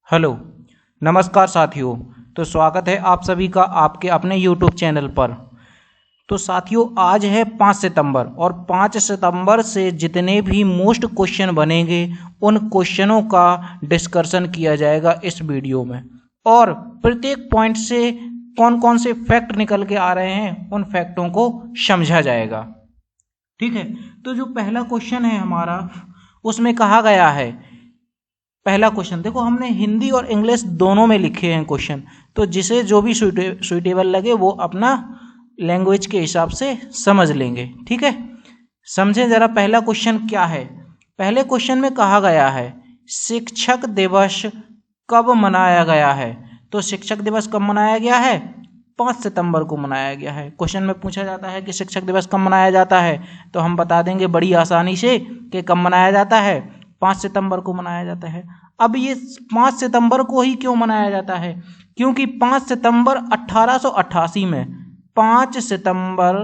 Hello, नमस्कार साथियों। तो स्वागत है आप सभी का आपके अपने YouTube चैनल पर। तो साथियों, आज है 5 सितंबर और 5 सितंबर से जितने भी मोस्ट क्वेश्चन बनेंगे उन क्वेश्चनों का डिस्कशन किया जाएगा इस वीडियो में, और प्रत्येक पॉइंट से कौन कौन से फैक्ट निकल के आ रहे हैं उन फैक्टों को समझा जाएगा। ठीक है, तो जो पहला क्वेश्चन है हमारा, उसमें कहा गया है, पहला क्वेश्चन देखो, हमने हिंदी और इंग्लिश दोनों में लिखे हैं क्वेश्चन, तो जिसे जो भी सुइटेबल लगे वो अपना लैंग्वेज के हिसाब से समझ लेंगे। ठीक है, समझें जरा पहला क्वेश्चन क्या है। पहले क्वेश्चन में कहा गया है शिक्षक दिवस कब मनाया गया है। तो शिक्षक दिवस कब मनाया गया है? 5 सितंबर को मनाया गया है। क्वेश्चन में पूछा जाता है कि शिक्षक दिवस कब मनाया जाता है, तो हम बता देंगे बड़ी आसानी से कि कब मनाया जाता है, 5 सितंबर को मनाया जाता है। अब ये 5 सितंबर को ही क्यों मनाया जाता है? क्योंकि 5 सितंबर 1888 में 5 सितंबर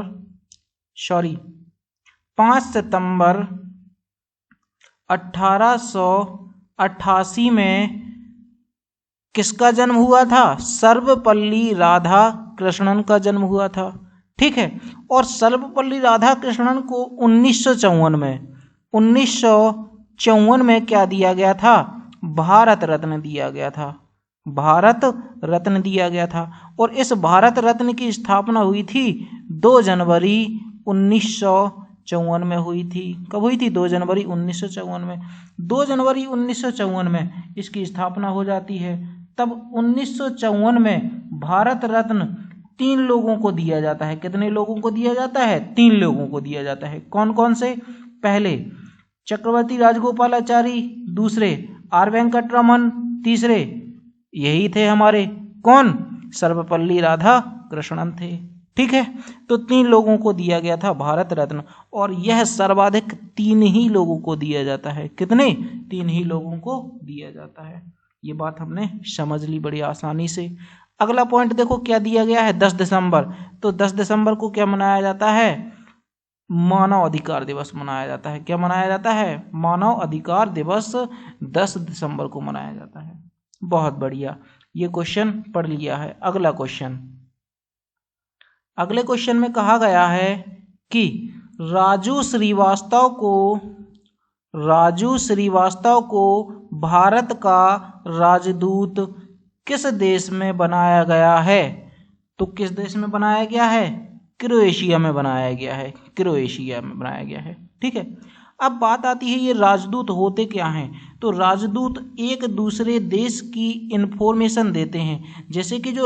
1888 में किसका जन्म हुआ था? सर्वपल्ली राधाकृष्णन का जन्म हुआ था। ठीक है, और सर्वपल्ली राधाकृष्णन को 1954 में क्या दिया गया था? भारत रत्न दिया गया था। भारत रत्न दिया गया था, और इस भारत रत्न की स्थापना हुई थी 2 जनवरी 1954 में हुई थी। कब हुई थी? 2 जनवरी 1954 में। 2 जनवरी 1954 में इसकी स्थापना हो जाती है। तब 1954 में भारत रत्न 3 लोगों को दिया जाता है। कितने लोगों को दिया जाता है? 3 लोगों को दिया जाता है। कौन कौन से? पहले चक्रवर्ती राजगोपालाचारी, दूसरे आर वेंकटरमन, तीसरे यही थे हमारे कौन? सर्वपल्ली राधाकृष्णन थे। ठीक है, तो 3 लोगों को दिया गया था भारत रत्न, और यह सर्वाधिक 3 ही लोगों को दिया जाता है। कितने? 3 ही लोगों को दिया जाता है। ये बात हमने समझ ली बड़ी आसानी से। अगला पॉइंट देखो क्या दिया गया है, 10 दिसंबर। तो 10 दिसंबर को क्या मनाया जाता है? मानव अधिकार दिवस मनाया जाता है। क्या मनाया जाता है? मानव अधिकार दिवस 10 दिसंबर को मनाया जाता है। बहुत बढ़िया, ये क्वेश्चन पढ़ लिया है। अगला क्वेश्चन, अगले क्वेश्चन में कहा गया है कि राजू श्रीवास्तव को भारत का राजदूत किस देश में बनाया गया है? तो किस देश में बनाया गया है? क्रोएशिया में बनाया गया है। क्रोएशिया में बनाया गया है। ठीक है, अब बात आती है ये राजदूत होते क्या हैं। तो राजदूत एक दूसरे देश की इंफॉर्मेशन देते हैं। जैसे कि जो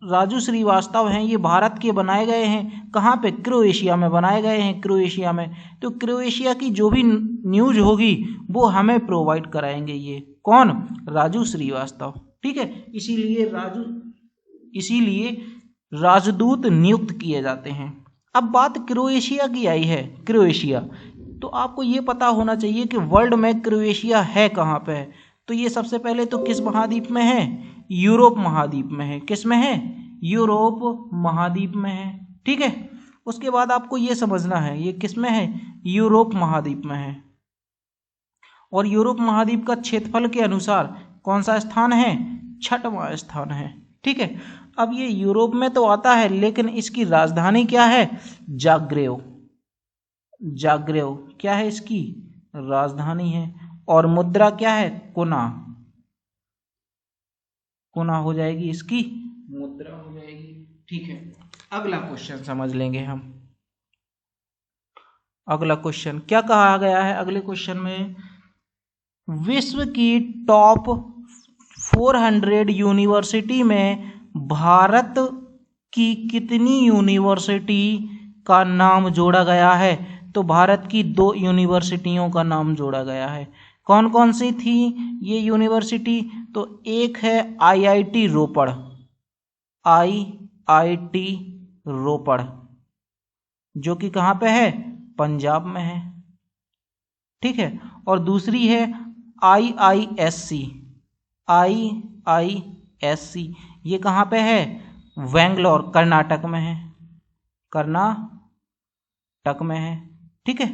राजू श्रीवास्तव हैं, ये भारत के बनाए गए हैं। कहाँ पे? क्रोएशिया में बनाए गए हैं, क्रोएशिया में। तो क्रोएशिया की जो भी न्यूज होगी वो हमें प्रोवाइड कराएंगे। ये कौन? राजू श्रीवास्तव। ठीक है, इसीलिए राजदूत नियुक्त किए जाते हैं। अब बात क्रोएशिया की आई है। क्रोएशिया, तो आपको ये पता होना चाहिए कि वर्ल्ड में क्रोएशिया है कहाँ पे है। तो ये सबसे पहले तो किस महाद्वीप में है? यूरोप महाद्वीप में है। किस में है? यूरोप महाद्वीप में है। ठीक है, उसके बाद आपको ये समझना है ये किस में है? यूरोप महाद्वीप में है। और यूरोप महाद्वीप का क्षेत्रफल के अनुसार कौन सा स्थान है? 6वां स्थान है। ठीक है, अब ये यूरोप में तो आता है, लेकिन इसकी राजधानी क्या है? जाग्रेव। जाग्रेव क्या है? इसकी राजधानी है। और मुद्रा क्या है? कुना। कुना हो जाएगी इसकी मुद्रा हो जाएगी। ठीक है, अगला क्वेश्चन समझ लेंगे हम। अगला क्वेश्चन क्या कहा गया है? अगले क्वेश्चन में विश्व की टॉप 400 यूनिवर्सिटी में भारत की कितनी यूनिवर्सिटी का नाम जोड़ा गया है? तो भारत की 2 यूनिवर्सिटियों का नाम जोड़ा गया है। कौन कौन सी थी ये यूनिवर्सिटी? तो एक है IIT रोपड़, IIT रोपड़, जो कि कहाँ पे है? पंजाब में है। ठीक है, और दूसरी है IISc, IISc, ये कहाँ पे है? बेंगलोर, कर्नाटक में है। कर्नाटक में है। ठीक है,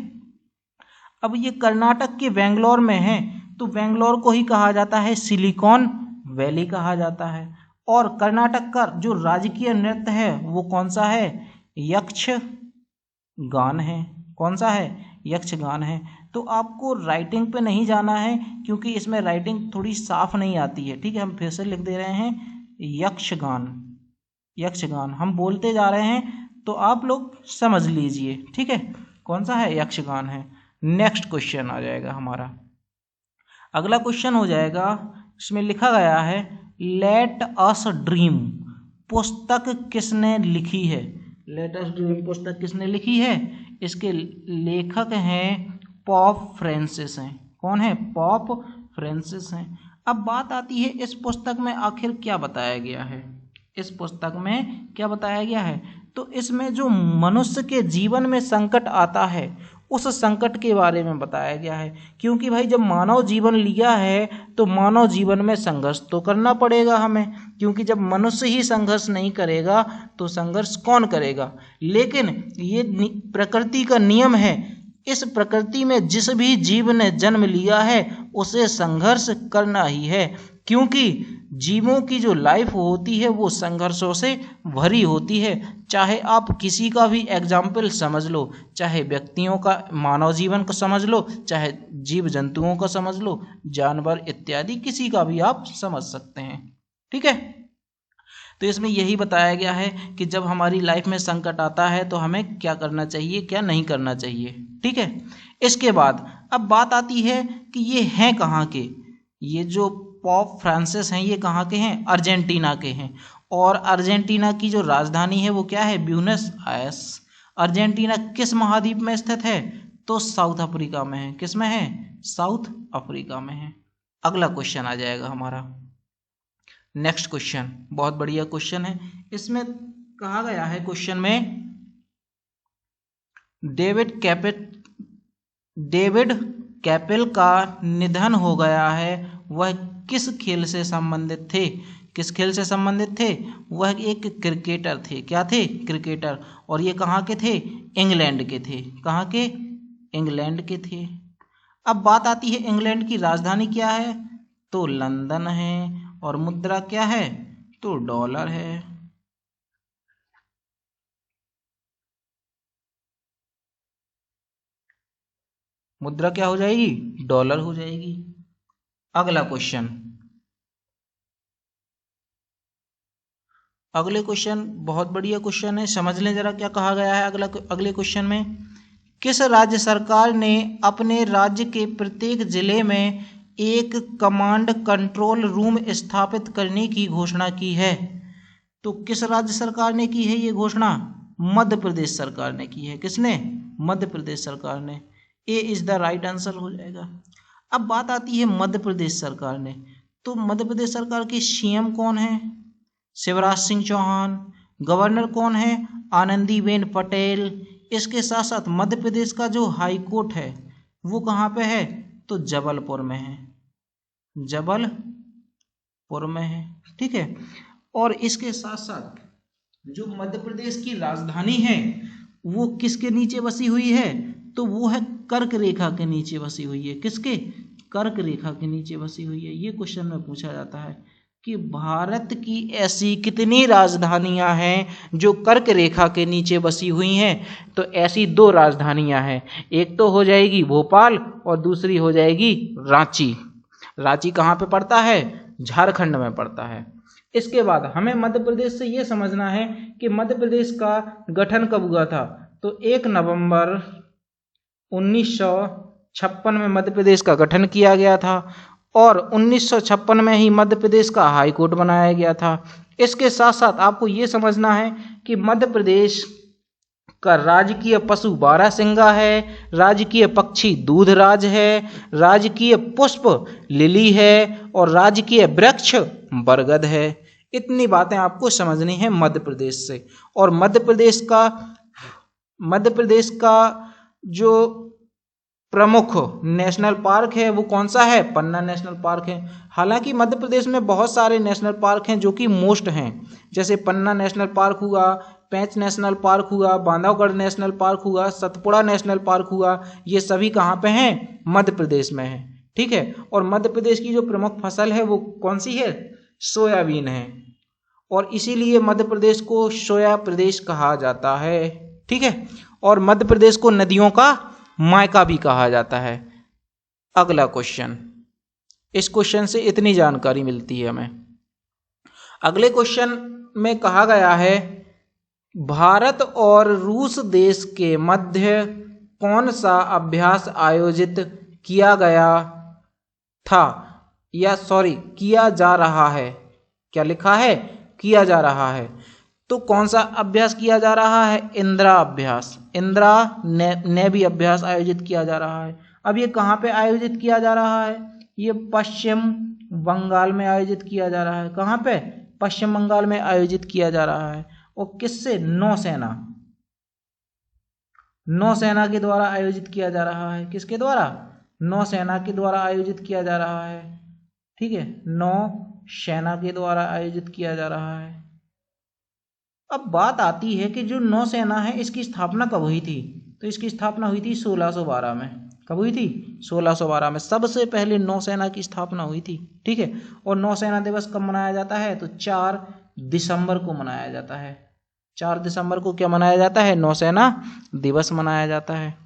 अब ये कर्नाटक के बेंगलोर में है, तो बेंगलोर को ही कहा जाता है सिलिकॉन वैली कहा जाता है। और कर्नाटक का जो राजकीय नृत्य है वो कौन सा है? यक्षगान है। कौन सा है? यक्षगान है। तो आपको राइटिंग पे नहीं जाना है क्योंकि इसमें राइटिंग थोड़ी साफ नहीं आती है, ठीक है। हम फिर से लिख दे रहे हैं यक्षगान। यक्षगान हम बोलते जा रहे हैं तो आप लोग समझ लीजिए, ठीक है। कौन सा है? यक्षगान है। नेक्स्ट क्वेश्चन आ जाएगा हमारा। अगला क्वेश्चन हो जाएगा, इसमें लिखा गया है लेट अस ड्रीम पुस्तक किसने लिखी है? लेट अस ड्रीम पुस्तक किसने लिखी है? इसके लेखक हैं पॉप फ्रांसिस हैं। कौन है? पॉप फ्रांसिस हैं। अब बात आती है इस पुस्तक में आखिर क्या बताया गया है? इस पुस्तक में क्या बताया गया है? तो इसमें जो मनुष्य के जीवन में संकट आता है उस संकट के बारे में बताया गया है। क्योंकि भाई जब मानव जीवन लिया है तो मानव जीवन में संघर्ष तो करना पड़ेगा हमें, क्योंकि जब मनुष्य ही संघर्ष नहीं करेगा तो संघर्ष कौन करेगा? लेकिन ये प्रकृति का नियम है। इस प्रकृति में जिस भी जीव ने जन्म लिया है उसे संघर्ष करना ही है, क्योंकि जीवों की जो लाइफ होती है वो संघर्षों से भरी होती है। चाहे आप किसी का भी एग्जाम्पल समझ लो, चाहे व्यक्तियों का मानव जीवन को समझ लो, चाहे जीव जंतुओं का समझ लो, जानवर इत्यादि किसी का भी आप समझ सकते हैं, ठीक है। तो इसमें यही बताया गया है कि जब हमारी लाइफ में संकट आता है तो हमें क्या करना चाहिए, क्या नहीं करना चाहिए, ठीक है। इसके बाद अब बात आती है कि ये हैं कहाँ के? ये जो पॉप फ्रांसिस हैं ये कहाँ के हैं? अर्जेंटीना के हैं। और अर्जेंटीना की जो राजधानी है वो क्या है? Buenos Aires. अर्जेंटीना किस महाद्वीप में स्थित है? तो साउथ अफ्रीका में है। किस में है? साउथ अफ्रीका में है। अगला क्वेश्चन आ जाएगा हमारा। नेक्स्ट क्वेश्चन बहुत बढ़िया क्वेश्चन है। इसमें कहा गया है क्वेश्चन में डेविड कैपेल का निधन हो गया है, वह किस खेल से संबंधित थे? किस खेल से संबंधित थे? वह एक क्रिकेटर थे। क्या थे? क्रिकेटर। और ये कहाँ के थे? इंग्लैंड के थे। कहाँ के? इंग्लैंड के थे। अब बात आती है इंग्लैंड की राजधानी क्या है? तो लंदन है। और मुद्रा क्या है? तो डॉलर है। मुद्रा क्या हो जाएगी? डॉलर हो जाएगी। अगला क्वेश्चन, अगले क्वेश्चन बहुत बढ़िया क्वेश्चन है, समझ लें जरा क्या कहा गया है अगले क्वेश्चन में। किस राज्य सरकार ने अपने राज्य के प्रत्येक जिले में एक कमांड कंट्रोल रूम स्थापित करने की घोषणा की है? तो किस राज्य सरकार ने की है ये घोषणा? मध्य प्रदेश सरकार ने की है। किसने? मध्य प्रदेश सरकार ने। ए इज द राइट आंसर हो जाएगा। अब बात आती है मध्य प्रदेश सरकार ने, तो मध्य प्रदेश सरकार के सीएम कौन है? शिवराज सिंह चौहान। गवर्नर कौन है? आनंदीबेन पटेल। इसके साथ साथ मध्य प्रदेश का जो हाई कोर्ट है वो कहाँ पे है? तो जबलपुर में है। जबलपुर में है, ठीक है। और इसके साथ साथ जो मध्य प्रदेश की राजधानी है वो किसके नीचे बसी हुई है? तो वो है कर्क रेखा के नीचे बसी हुई है। किसके? कर्क रेखा के नीचे बसी हुई है। ये क्वेश्चन में पूछा जाता है कि भारत की ऐसी कितनी राजधानियां हैं जो कर्क रेखा के नीचे बसी हुई हैं? तो ऐसी 2 राजधानियां हैं, एक तो हो जाएगी भोपाल और दूसरी हो जाएगी रांची। रांची कहाँ पे पड़ता है? झारखंड में पड़ता है। इसके बाद हमें मध्य प्रदेश से ये समझना है कि मध्य प्रदेश का गठन कब हुआ था? तो 1 नवंबर 1956 में मध्य प्रदेश का गठन किया गया था और 1956 में ही मध्य प्रदेश का हाई कोर्ट बनाया गया था। इसके साथ साथ आपको ये समझना है कि मध्य प्रदेश का राजकीय पशु बारहसिंगा है, राजकीय पक्षी दूधराज है, राजकीय पुष्प लिली है और राजकीय वृक्ष बरगद है। इतनी बातें आपको समझनी है मध्य प्रदेश से। और मध्य प्रदेश का जो प्रमुख नेशनल पार्क है वो कौन सा है? पन्ना नेशनल पार्क है। हालांकि मध्य प्रदेश में बहुत सारे नेशनल पार्क हैं जो कि मोस्ट हैं, जैसे पन्ना नेशनल पार्क हुआ, पेंच नेशनल पार्क हुआ, बांधवगढ़ नेशनल पार्क हुआ, सतपुड़ा नेशनल पार्क हुआ। ये सभी कहाँ पे हैं? मध्य प्रदेश में है, ठीक है। और मध्य प्रदेश की जो प्रमुख फसल है वो कौन सी है? सोयाबीन है, और इसीलिए मध्य प्रदेश को सोया प्रदेश कहा जाता है। ठीक है, और मध्य प्रदेश को नदियों का मायका भी कहा जाता है। अगला क्वेश्चन, इस क्वेश्चन से इतनी जानकारी मिलती है हमें। अगले क्वेश्चन में कहा गया है भारत और रूस देश के मध्य कौन सा अभ्यास आयोजित किया गया था, या किया जा रहा है। क्या लिखा है? किया जा रहा है। तो कौन सा अभ्यास किया जा रहा है? इंदिरा अभ्यास, इंदिरा नेवी अभ्यास आयोजित किया जा रहा है। अब ये कहाँ पे आयोजित किया जा रहा है? ये पश्चिम बंगाल में आयोजित किया जा रहा है। कहाँ पे? पश्चिम बंगाल में आयोजित किया जा रहा है। और किससे? नौसेना, नौसेना के द्वारा आयोजित किया जा रहा है। किसके द्वारा? नौसेना के द्वारा आयोजित किया जा रहा है। ठीक है, नौसेना के द्वारा आयोजित किया जा रहा है। अब बात आती है कि जो नौसेना है इसकी स्थापना कब हुई थी? तो इसकी स्थापना हुई थी 1612 में। कब हुई थी? 1612 में सबसे पहले नौसेना की स्थापना हुई थी। ठीक है, और नौसेना दिवस कब मनाया जाता है? तो 4 दिसंबर को मनाया जाता है। 4 दिसंबर को क्या मनाया जाता है? नौसेना दिवस मनाया जाता है।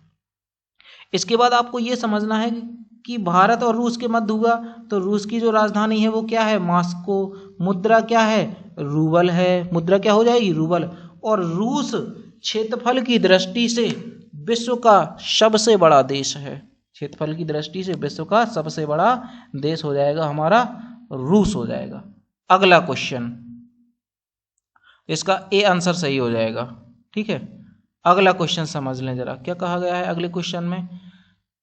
इसके बाद आपको ये समझना है कि भारत और रूस के मध्य हुआ, तो रूस की जो राजधानी है वो क्या है? मॉस्को। मुद्रा क्या है? रूबल है। मुद्रा क्या हो जाएगी? रूबल। और रूस क्षेत्रफल की दृष्टि से विश्व का सबसे बड़ा देश है। क्षेत्रफल की दृष्टि से विश्व का सबसे बड़ा देश हो जाएगा हमारा, रूस हो जाएगा। अगला क्वेश्चन, इसका ए आंसर सही हो जाएगा। ठीक है, अगला क्वेश्चन समझ लें जरा, क्या कहा गया है अगले क्वेश्चन में।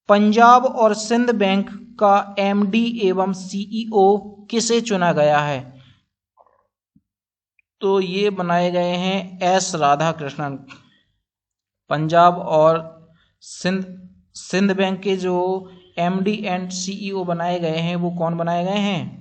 पंजाब और सिंध बैंक का एमडी एवं सीईओ किसे चुना गया है? तो ये बनाए गए हैं एस राधाकृष्णन। पंजाब और सिंध बैंक के जो एमडी एंड सीईओ बनाए गए हैं वो कौन बनाए गए हैं?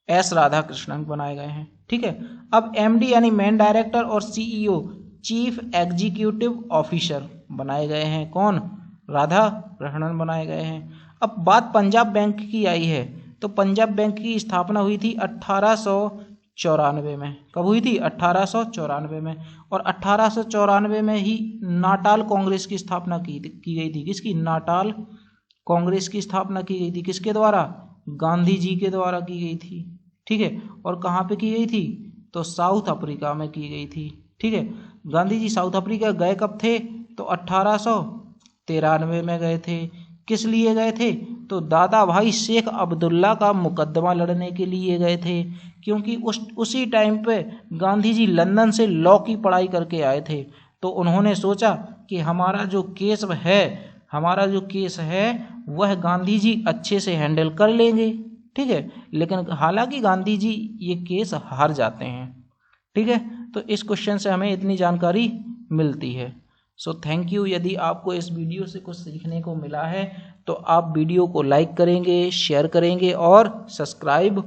एस राधाकृष्णन बनाए गए हैं। ठीक है, अब एमडी यानी मेन डायरेक्टर और सीईओ चीफ एग्जीक्यूटिव ऑफिसर बनाए गए हैं कौन? राधाकृष्णन बनाए गए हैं। अब बात पंजाब बैंक की आई है, तो पंजाब बैंक की स्थापना हुई थी 1894 में। कब हुई थी? 1894 में। और 1894 में ही नाटाल कांग्रेस की स्थापना की गई थी। किसकी? नाटाल कांग्रेस की स्थापना की गई थी। किसके द्वारा? गांधी जी के द्वारा की गई थी। ठीक है, और कहाँ पे की गई थी? तो साउथ अफ्रीका में की गई थी। ठीक है, गांधी जी साउथ अफ्रीका गए कब थे? तो 1893 में गए थे। किस लिए गए थे? तो दादा भाई शेख अब्दुल्ला का मुकदमा लड़ने के लिए गए थे, क्योंकि उसी टाइम पे गांधी जी लंदन से लॉ की पढ़ाई करके आए थे। तो उन्होंने सोचा कि हमारा जो केस है वह गांधी जी अच्छे से हैंडल कर लेंगे। ठीक है, लेकिन हालांकि गांधी जी ये केस हार जाते हैं। ठीक है, तो इस क्वेश्चन से हमें इतनी जानकारी मिलती है। So thank you. यदि आपको इस वीडियो से कुछ सीखने को मिला है तो आप वीडियो को लाइक करेंगे, शेयर करेंगे और सब्सक्राइब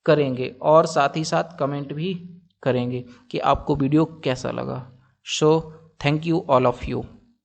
करेंगे, और साथ ही साथ कमेंट भी करेंगे कि आपको वीडियो कैसा लगा। So thank you all of you.